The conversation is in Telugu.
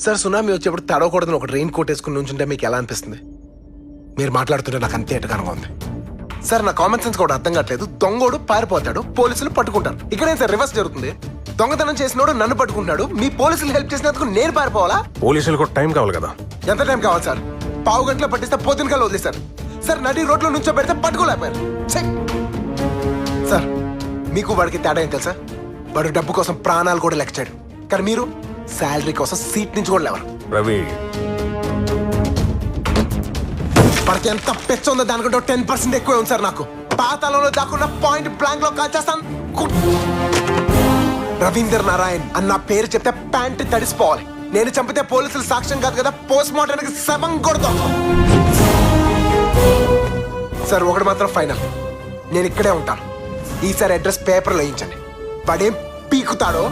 సార్ సునామీ వచ్చేప్పుడు తడవకూడదని ఒక రెయిన్ కోట్ వేసుకుని నుంచుంటే మీకు ఎలా అనిపిస్తుంది? మీరు మాట్లాడుతుంటే నాకు అంతే ఎటగానుగా ఉంది. సార్ నా కామన్ సెన్స్ కూడా అర్థం కావట్లేదు. దొంగోడు పారిపోతాడు, పోలీసులు పట్టుకుంటారు. ఇక్కడేం సార్ రివర్స్ జరుగుతుంది? దొంగతనం చేసినోడు నన్ను పట్టుకుంటున్నాడు, మీ పోలీసులు హెల్ప్ చేసినందుకు నేను పారిపోవాలా? పోలీసులకు టైం కావాలి కదా. ఎంత టైం కావాలి సార్? పావు గంటలో పట్టిస్తే పొద్దునకాలు వదిలేశారు సార్. నడి రోడ్లో నుంచో పెడితే పట్టుకోలేకపోయారు. ఛే! సార్ మీకు వాడికి తేడా ఏం తెలుసా? వాడు డబ్బు కోసం ప్రాణాలు కూడా లెక్కాడు, కానీ మీరు శాలరీ కోసం సీట్ నుంచి కూడా లేవరు. రవి, వాడికి ఎంత పెచ్చ ఉందో దానికంటే 10% ఎక్కువే ఉంది సార్. నాకు పాతాళంలో దాక్కున్న పాయింట్ బ్లాంక్ లో కాల్ చేస్తాను. రవీందర్ నారాయణ్ అన్న పేరు చెప్తే ప్యాంట్ తడిసిపోవాలి. నేను చంపితే పోలీసులు సాక్ష్యం కాదు కదా, పోస్ట్ మార్టానికి శవం కొడతాం. సార్ ఒకటి మాత్రం ఫైనల్, నేను ఇక్కడే ఉంటాను. ఈసారి అడ్రస్ పేపర్లో వేయించండి. వాడేం పీకుతాడో